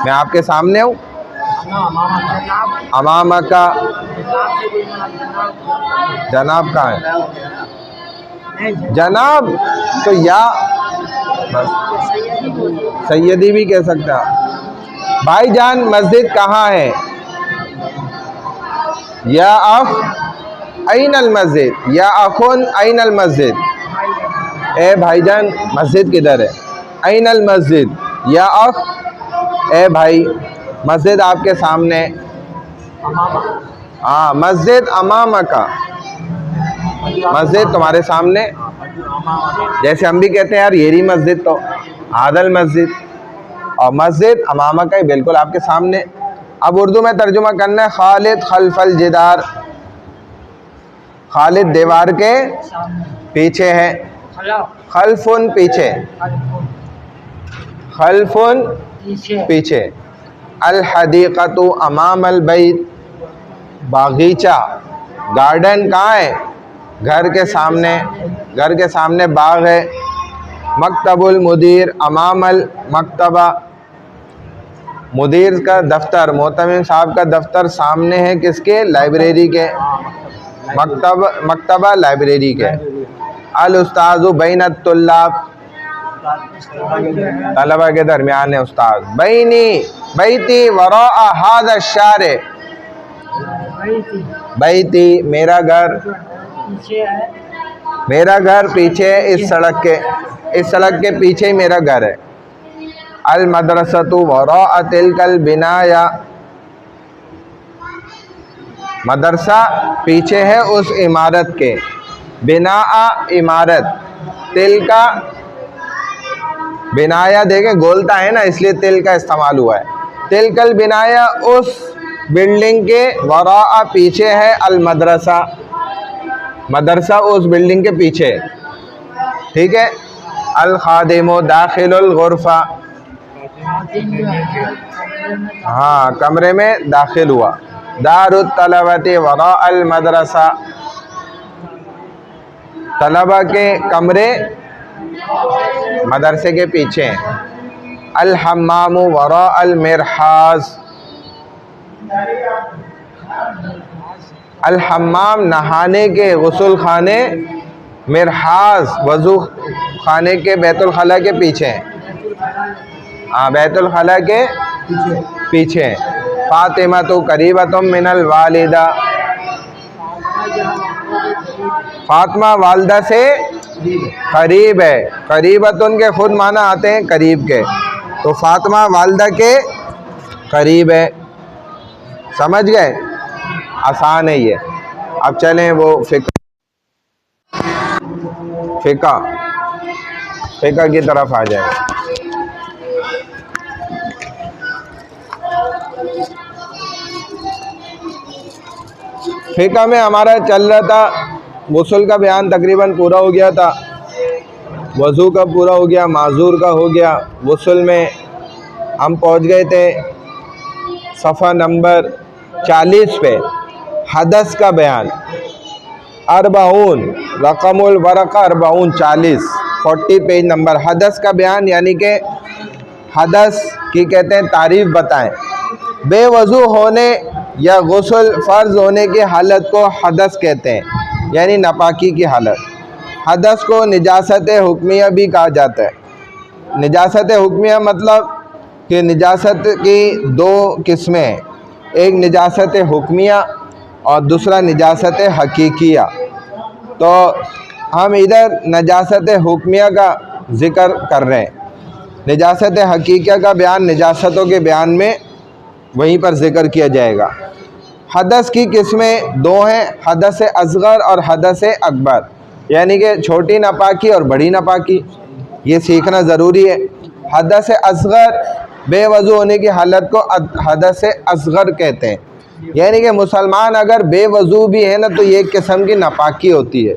मैं आपके सामने हूँ। अमामा का, जनाब कहाँ है। जनाब तो या बस सैयदी भी कह सकता। भाईजान मस्जिद कहाँ है। या अख ऐनल मस्जिद, या अखुन ऐनल मस्जिद, ए भाईजान मस्जिद किधर है। ऐनल मस्जिद, या अख, ए भाई मस्जिद आपके सामने। हाँ, मस्जिद अमामा का, मस्जिद तुम्हारे सामने। जैसे हम भी कहते हैं यार येरी मस्जिद, तो आदल मस्जिद, और मस्जिद अमामा का ही बिल्कुल आपके सामने। अब उर्दू में तर्जुमा करना है, खालिद खल्फल जिदार, खालिद दीवार के पीछे है, खल्फुन पीछे, खल्फुन पीछे, अल हदीक़तु अमाम अल बैत, बागीचा गार्डन कहाँ है? घर के सामने, घर के सामने बाग है। मकतबुल मुदीर अमाम अल मकतबा, मुदीर का दफ्तर, मोहतमिम साहब का दफ्तर सामने है किसके? लाइब्रेरी के। मकतबा लाइब्रेरी के। अल उस्ताज़ु बैन तुल्लाब, तलबा के दरमियान है उस्ताद। बैनी बैती वरा हादा शारे, बैती मेरा घर, मेरा घर पीछे इस सड़क के, इस सड़क के पीछे ही मेरा घर है। अल मदरसतु वरा तिलकल बिनाया, मदरसा पीछे है उस इमारत के, बिना इमारत, तिल का बिनाया देखे गोलता है ना, इसलिए तिल का इस्तेमाल हुआ है। तिलकल बिनाया उस बिल्डिंग के, वरा पीछे है, अल मदरसा मदरसा उस बिल्डिंग के पीछे, ठीक है। अल खादिमो दाखिलुल गुरफा, हाँ कमरे में दाखिल हुआ। दारुत तलबती वरा अल मदरसा, तलबा के कमरे मदरसे के पीछे। अल हम्मामु वरा अल मिरहाज, अल हम्माम नहाने के, गुस्ल खाने, मिरहाज वज़ू खाने के, बैतुल खला के पीछे, हाँ बैतुल खला के पीछे। फातिमा तो करीबतुम मिनल वालिदा, फातिमा वालदा से करीब है, करीबतुन के खुद माना आते हैं करीब के, तो फातिमा वालदा के करीब है। समझ गए? आसान है ये। अब चलें वो फ़िक़्ह की तरफ आ जाए। फ़िक़्ह में हमारा चल रहा था, गुस्ल का बयान तकरीबन पूरा हो गया था, वज़ू का पूरा हो गया, माजूर का हो गया। गुस्ल में हम पहुंच गए थे सफ़ा नंबर 40 पे, हदस का बयान। अरबाउन रकमुल वरक़ा, अरबाउन 40 पेज नंबर। हदस का बयान यानी कि हदस की कहते हैं तारीफ़ बताएं। बेवज़ू होने या गुस्ल फ़र्ज़ होने की हालत को हदस कहते हैं, यानी नापाकी की हालत। हदस को निजासत हुक्मिया भी कहा जाता है। निजासत हुक्मिया मतलब कि निजासत की दो किस्में हैं, एक निजासत हुक्मिया और दूसरा निजासत हकीकिया। तो हम इधर निजासत हुक्मिया का ज़िक्र कर रहे हैं, निजासत हकीकिया का बयान निजासतों के बयान में वहीं पर ज़िक्र किया जाएगा। हदस की किस्में दो हैं, हदस असग़र और हदस अकबर, यानी कि छोटी नापाकी और बड़ी नापाकी। ये सीखना ज़रूरी है। हदस असग़र बेवज़ू होने की हालत को हदस असग़र कहते हैं, यानी कि मुसलमान अगर बेवज़ू भी है ना तो ये एक किस्म की नापाकी होती है।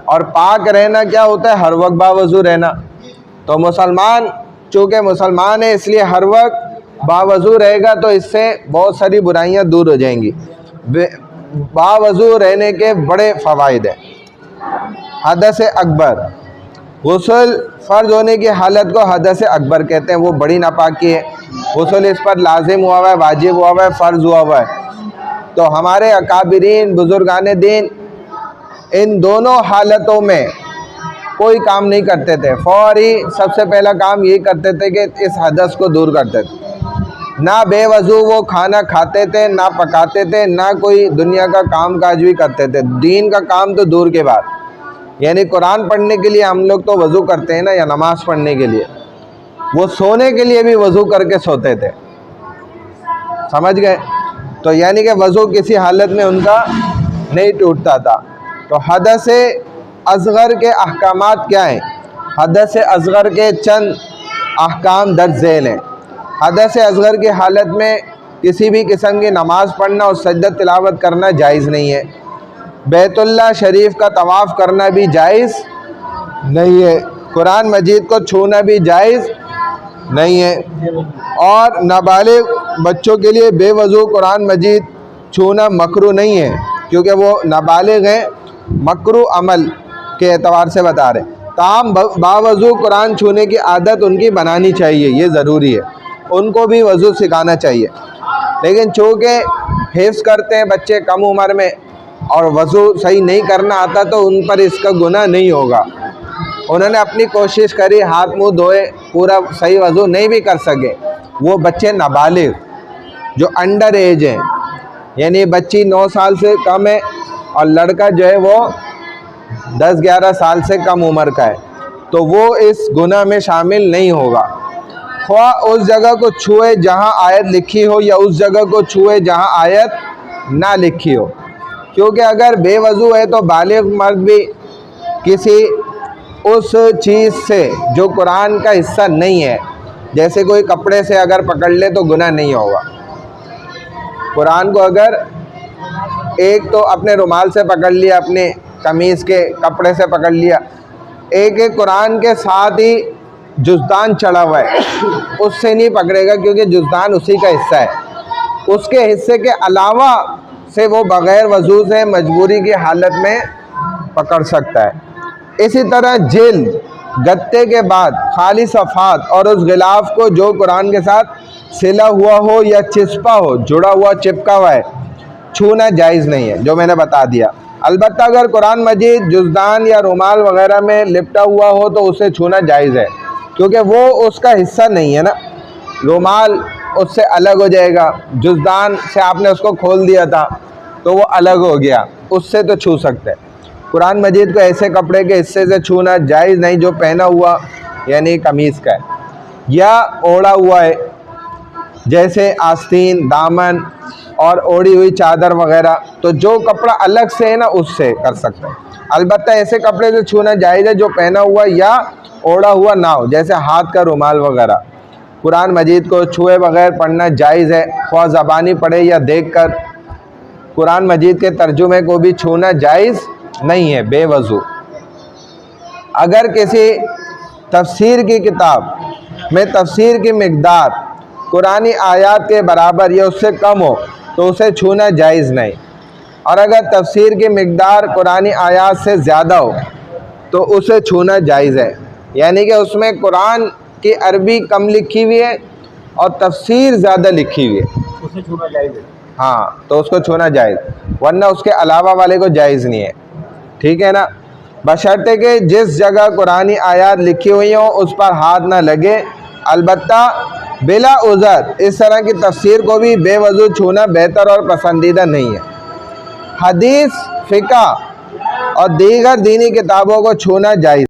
और पाक रहना क्या होता है? हर वक्त बावज़ू रहना। तो मुसलमान चूँकि मुसलमान है इसलिए हर वक्त बावज़ू रहेगा, तो इससे बहुत सारी बुराइयां दूर हो जाएंगी। बावज़ू रहने के बड़े फ़वाइद हैं। हदस अकबर, गुस्ल फ़र्ज़ होने की हालत को हदस अकबर कहते हैं, वो बड़ी नापाकी है। गुस्ल इस पर लाजिम हुआ हुआ है, वाजिब हुआ हुआ है, फ़र्ज़ हुआ हुआ है। तो हमारे अकाबिरीन बुज़ुर्गान दीन इन दोनों हालतों में कोई काम नहीं करते थे, फ़ौरी सबसे पहला काम ये करते थे कि इस हदस को दूर करते थे। ना बेवज़ू वो खाना खाते थे, ना पकाते थे, ना कोई दुनिया का काम काज भी करते थे। दीन का काम तो दूर के बाद, यानी कुरान पढ़ने के लिए हम लोग तो वज़ू करते हैं ना, या नमाज़ पढ़ने के लिए, वो सोने के लिए भी वज़ू करके सोते थे। समझ गए? तो यानी कि वज़ू किसी हालत में उनका नहीं टूटता था। तो हदस असगर के अहकामात क्या हैं? हदस असगर के चंद अहकाम दर्ज झेल हैं। हदस असगर की हालत में किसी भी किस्म की नमाज़ पढ़ना और सजदा तिलावत करना जायज़ नहीं है। बैतुल्लाह शरीफ का तवाफ़ करना भी जायज़ नहीं है। कुरान मजीद को छूना भी जायज़ नहीं है। और नाबालिग बच्चों के लिए बेवजू कुरान मजीद छूना मकरू नहीं है, क्योंकि वो नाबालिग हैं, मकरू अमल के एतबार से बता रहे। ताम बावजू कुरान छूने की आदत उनकी बनानी चाहिए, ये ज़रूरी है। उनको भी वज़ू सिखाना चाहिए। लेकिन चूँकि हिफ्ज़ करते हैं बच्चे कम उम्र में और वज़ू सही नहीं करना आता, तो उन पर इसका गुनाह नहीं होगा। उन्होंने अपनी कोशिश करी, हाथ मुंह धोए, पूरा सही वज़ू नहीं भी कर सके। वो बच्चे नाबालिग जो अंडर एज हैं, यानी बच्ची 9 साल से कम है और लड़का जो है वो 10-11 साल से कम उम्र का है, तो वो इस गुनाह में शामिल नहीं होगा। ख्वा उस जगह को छुए जहाँ आयत लिखी हो या उस जगह को छुए जहाँ आयत ना लिखी हो, क्योंकि अगर बेवज़ू है तो बालिग मर्द भी किसी उस चीज़ से जो कुरान का हिस्सा नहीं है, जैसे कोई कपड़े से अगर पकड़ ले तो गुनाह नहीं होगा। कुरान को अगर एक तो अपने रुमाल से पकड़ लिया, अपने कमीज़ के कपड़े से पकड़ लिया, एक कुरान के साथ ही जुज़दान चढ़ा हुआ है, उससे नहीं पकड़ेगा, क्योंकि जुज़दान उसी का हिस्सा है। उसके हिस्से के अलावा से वो बग़ैर वज़ू से मजबूरी की हालत में पकड़ सकता है। इसी तरह जिल्द गत्ते के बाद खाली सफ़ात और उस गिलाफ को जो कुरान के साथ सिला हुआ हो या चिपका हो, जुड़ा हुआ चिपका हुआ है, छूना जायज़ नहीं है, जो मैंने बता दिया। अलबत्ता अगर कुरान मजीद जुज़दान या रुमाल वग़ैरह में लिपटा हुआ हो तो उसे छूना जायज़ है, क्योंकि वो उसका हिस्सा नहीं है ना। रुमाल उससे अलग हो जाएगा, जुज़दान से आपने उसको खोल दिया था तो वो अलग हो गया, उससे तो छू सकते हैं। कुरान मजीद को ऐसे कपड़े के हिस्से से छूना जायज़ नहीं जो पहना हुआ यानी कमीज़ का है या ओढ़ा हुआ है, जैसे आस्तीन, दामन और ओढ़ी हुई चादर वगैरह। तो जो कपड़ा अलग से है ना, उससे कर सकते हैं। अलबत्ता ऐसे कपड़े से छूना जायज़ है जो पहना हुआ या ओढ़ा हुआ ना हो, जैसे हाथ का रुमाल वगैरह। कुरान मजीद को छुए बगैर पढ़ना जायज़ है, ख्वाह ज़बानी पढ़े या देख कर। कुरान मजीद के तर्जुमे को भी छूना जायज़ नहीं है बेवज़ू। अगर किसी तफसीर की किताब में तफसीर की मिक़दार कुरानी आयात के बराबर या उससे कम हो तो उसे छूना जायज़ नहीं, और अगर तफसीर की मिक़दार कुरानी आयात से ज़्यादा हो तो उसे छूना जायज़ है। यानी कि उसमें कुरान की अरबी कम लिखी हुई है और तफसीर ज़्यादा लिखी हुई है, उसे छूना जायज़ है। हाँ, तो उसको छूना जायज़, वरना उसके अलावा वाले को जायज़ नहीं है। ठीक है ना, बशर्ते कि जिस जगह कुरानी आयात लिखी हुई हो उस पर हाथ ना लगे। अलबत्ता बिला उज़र इस तरह की तफसीर को भी बेवज़ू छूना बेहतर और पसंदीदा नहीं है। हदीस, फ़िक़्ह और दीगर दीनी किताबों को छूना जायज़।